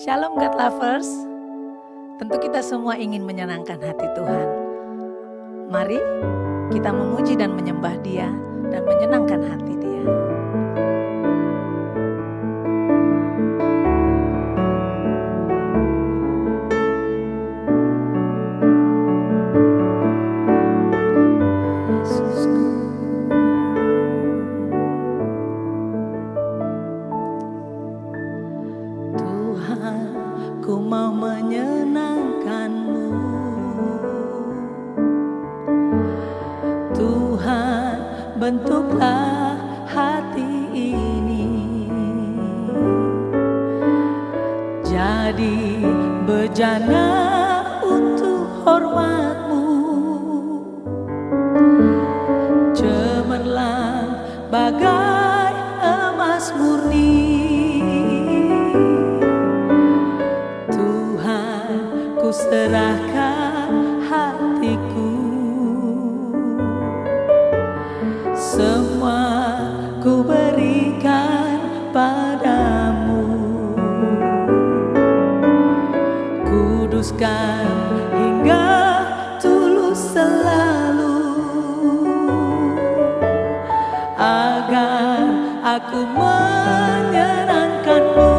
Shalom God Lovers, tentu kita semua ingin menyenangkan hati Tuhan. Mari kita memuji dan menyembah Dia dan menyenangkan hati Dia. Ku mau menyenangkan-Mu, Tuhan, bentuklah hati ini jadi bejana untuk hormat-Mu, cemerlang bagai emas murni. Ku serahkan hatiku, semua ku berikan padamu. Kuduskan hingga tulus selalu, agar aku menyenangkan-Mu.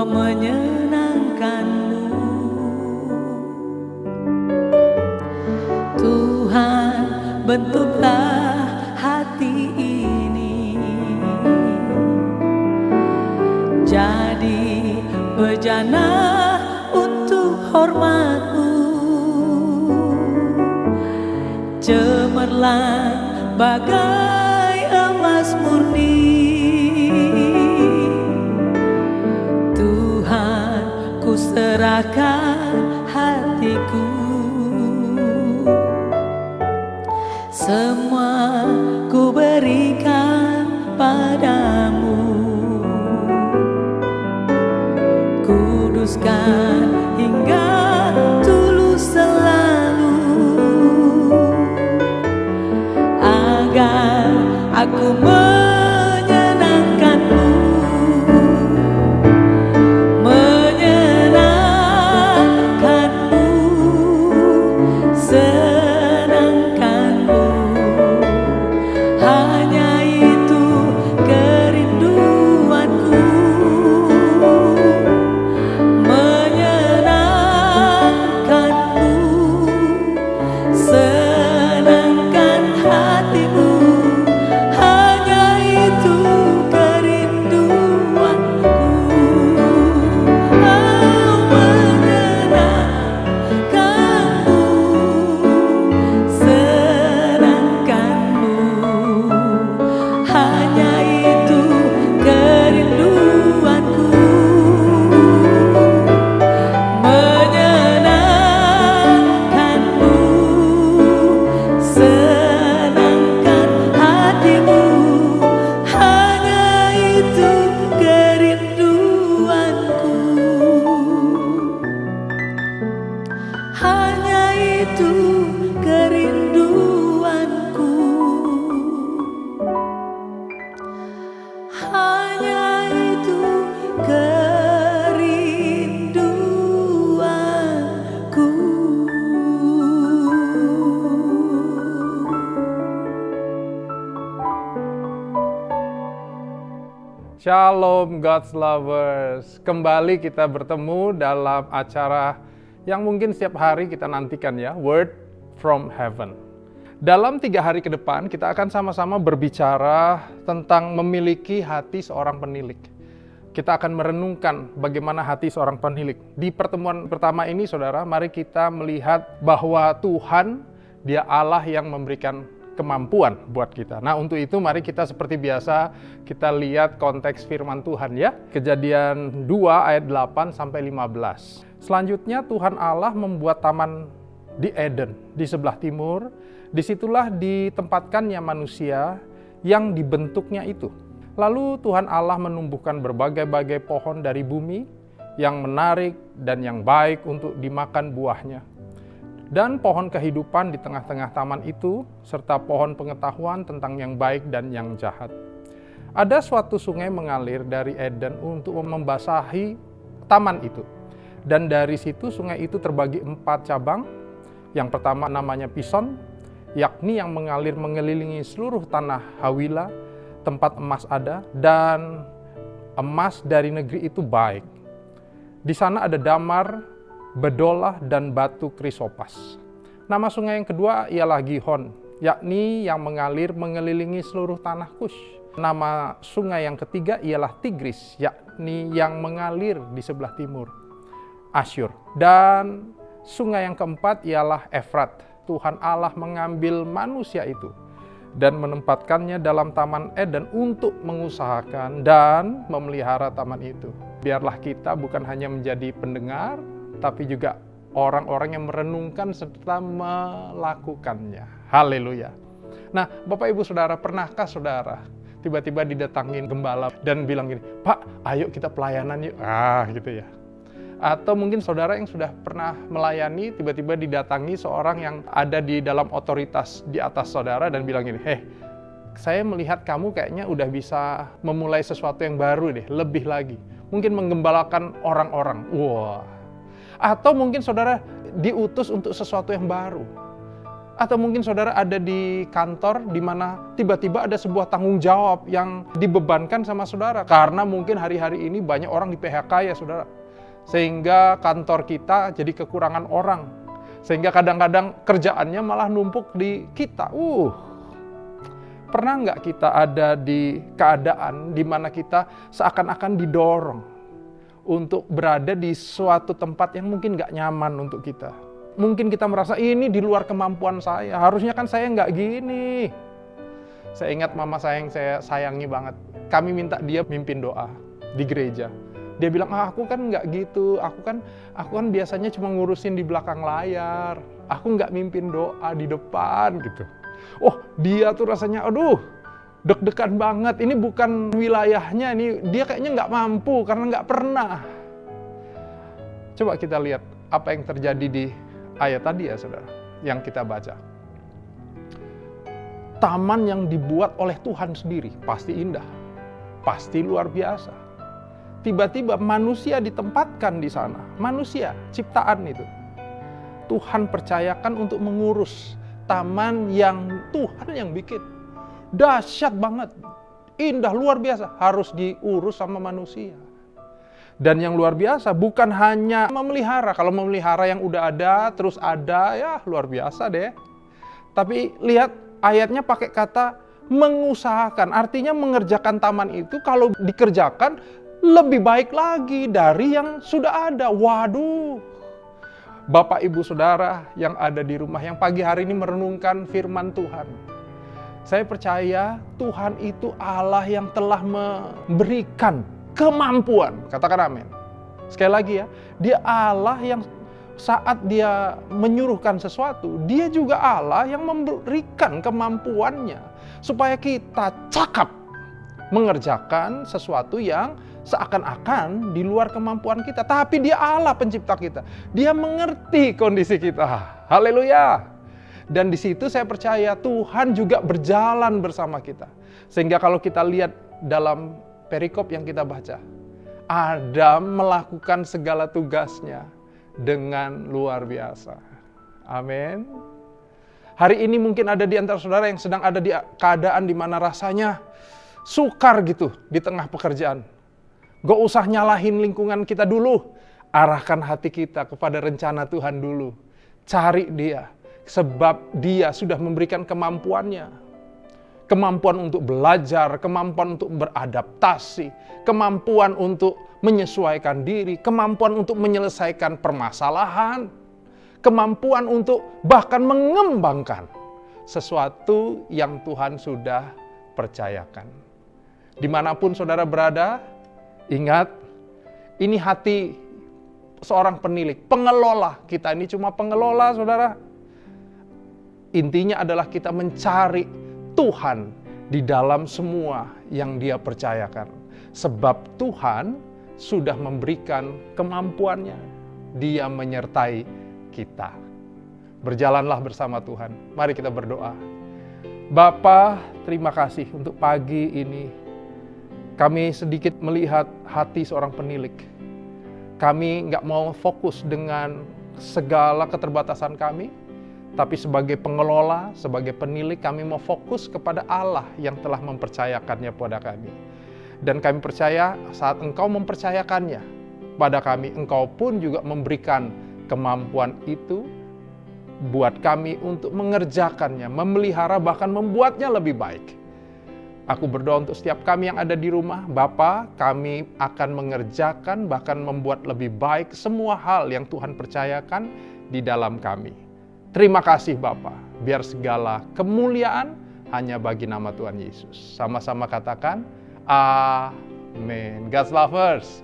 Menyenangkan-Mu, Tuhan, bentuklah hati ini jadi bejana untuk hormat-Mu, cemerlang bagai emas murni. Ku serahkan hatiku, semua ku berikan padamu. Kuduskan hingga tulus selalu, agar aku menyenangkan-Mu. Shalom God's Lovers, kembali kita bertemu dalam acara yang mungkin setiap hari kita nantikan ya, Word from Heaven. Dalam 3 hari ke depan, kita akan sama-sama berbicara tentang memiliki hati seorang penilik. Kita akan merenungkan bagaimana hati seorang penilik. Di pertemuan pertama ini, saudara, mari kita melihat bahwa Tuhan, Dia Allah yang memberikan kemampuan buat kita. Nah, untuk itu mari kita seperti biasa, kita lihat konteks firman Tuhan ya. Kejadian 2 ayat 8 sampai 15. Selanjutnya Tuhan Allah membuat taman di Eden, di sebelah timur. Disitulah ditempatkannya manusia yang dibentuknya itu. Lalu Tuhan Allah menumbuhkan berbagai-bagai pohon dari bumi yang menarik dan yang baik untuk dimakan buahnya. Dan pohon kehidupan di tengah-tengah taman itu, serta pohon pengetahuan tentang yang baik dan yang jahat. Ada suatu sungai mengalir dari Eden untuk membasahi taman itu. Dan dari situ sungai itu terbagi 4 cabang. Yang pertama namanya Pison, yakni yang mengalir mengelilingi seluruh tanah Hawila, tempat emas ada, dan emas dari negeri itu baik. Di sana ada damar, bedolah, dan batu krisopas. Nama sungai yang kedua ialah Gihon, yakni yang mengalir mengelilingi seluruh tanah Kush. Nama sungai yang ketiga ialah Tigris, yakni yang mengalir di sebelah timur, Asyur. Dan sungai yang keempat ialah Efrat. Tuhan Allah mengambil manusia itu dan menempatkannya dalam Taman Eden untuk mengusahakan dan memelihara taman itu. Biarlah kita bukan hanya menjadi pendengar, tapi juga orang-orang yang merenungkan serta melakukannya. Haleluya. Nah, Bapak Ibu Saudara, pernahkah saudara tiba-tiba didatangin gembala dan bilang gini, "Pak, ayo kita pelayanan yuk." Gitu ya. Atau mungkin saudara yang sudah pernah melayani, tiba-tiba didatangi seorang yang ada di dalam otoritas di atas saudara dan bilang gini, saya melihat kamu kayaknya udah bisa memulai sesuatu yang baru deh, lebih lagi. Mungkin menggembalakan orang-orang. Wah. Atau mungkin saudara diutus untuk sesuatu yang baru. Atau mungkin saudara ada di kantor di mana tiba-tiba ada sebuah tanggung jawab yang dibebankan sama saudara. Karena mungkin hari-hari ini banyak orang di PHK ya saudara. Sehingga kantor kita jadi kekurangan orang. Sehingga kadang-kadang kerjaannya malah numpuk di kita. Pernah nggak kita ada di keadaan di mana kita seakan-akan didorong untuk berada di suatu tempat yang mungkin nggak nyaman untuk kita? Mungkin kita merasa ini di luar kemampuan saya. Harusnya kan saya nggak gini. Saya ingat mama saya yang saya sayangi banget. Kami minta dia mimpin doa di gereja. Dia bilang, aku kan nggak gitu, aku kan biasanya cuma ngurusin di belakang layar, aku nggak mimpin doa di depan gitu. Dia tuh rasanya, deg-degan banget, ini bukan wilayahnya, ini dia kayaknya nggak mampu karena nggak pernah. Coba kita lihat apa yang terjadi di ayat tadi ya saudara, yang kita baca. Taman yang dibuat oleh Tuhan sendiri, pasti indah, pasti luar biasa. Tiba-tiba manusia ditempatkan di sana. Manusia, ciptaan itu. Tuhan percayakan untuk mengurus taman yang Tuhan yang bikin. Dahsyat banget. Indah, luar biasa. Harus diurus sama manusia. Dan yang luar biasa bukan hanya memelihara. Kalau memelihara yang udah ada, terus ada, ya luar biasa deh. Tapi lihat ayatnya pakai kata mengusahakan. Artinya mengerjakan taman itu kalau dikerjakan lebih baik lagi dari yang sudah ada. Waduh. Bapak Ibu Saudara yang ada di rumah yang pagi hari ini merenungkan firman Tuhan. Saya percaya Tuhan itu Allah yang telah memberikan kemampuan. Katakan amin. Sekali lagi ya, Dia Allah yang saat Dia menyuruhkan sesuatu, Dia juga Allah yang memberikan kemampuannya supaya kita cakap mengerjakan sesuatu yang seakan-akan di luar kemampuan kita. Tapi Dia Allah pencipta kita. Dia mengerti kondisi kita. Haleluya. Dan di situ saya percaya Tuhan juga berjalan bersama kita. Sehingga kalau kita lihat dalam perikop yang kita baca, Adam melakukan segala tugasnya dengan luar biasa. Amin. Hari ini mungkin ada di antara saudara yang sedang ada di keadaan di mana rasanya sukar gitu di tengah pekerjaan. Gak usah nyalahin lingkungan kita dulu. Arahkan hati kita kepada rencana Tuhan dulu. Cari Dia. sebab Dia sudah memberikan kemampuannya. Kemampuan untuk belajar, kemampuan untuk beradaptasi, kemampuan untuk menyesuaikan diri, kemampuan untuk menyelesaikan permasalahan, kemampuan untuk bahkan mengembangkan sesuatu yang Tuhan sudah percayakan. Dimanapun saudara berada, ingat, ini hati seorang penilik, pengelola. Kita ini cuma pengelola, saudara. Intinya adalah kita mencari Tuhan di dalam semua yang Dia percayakan. Sebab Tuhan sudah memberikan kemampuannya. Dia menyertai kita. Berjalanlah bersama Tuhan. Mari kita berdoa. Bapa, terima kasih untuk pagi ini. Kami sedikit melihat hati seorang penilik. Kami nggak mau fokus dengan segala keterbatasan kami, tapi sebagai pengelola, sebagai penilik, kami mau fokus kepada Allah yang telah mempercayakannya pada kami. Dan kami percaya saat Engkau mempercayakannya pada kami, Engkau pun juga memberikan kemampuan itu buat kami untuk mengerjakannya, memelihara, bahkan membuatnya lebih baik. Aku berdoa untuk setiap kami yang ada di rumah, Bapa, kami akan mengerjakan, bahkan membuat lebih baik semua hal yang Tuhan percayakan di dalam kami. Terima kasih Bapa, biar segala kemuliaan hanya bagi nama Tuhan Yesus. Sama-sama katakan, amin. God's lovers,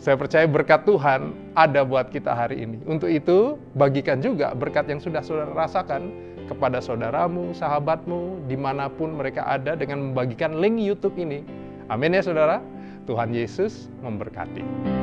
saya percaya berkat Tuhan ada buat kita hari ini. Untuk itu, bagikan juga berkat yang sudah saudara rasakan kepada saudaramu, sahabatmu, dimanapun mereka ada dengan membagikan link YouTube ini. Amin ya saudara, Tuhan Yesus memberkati.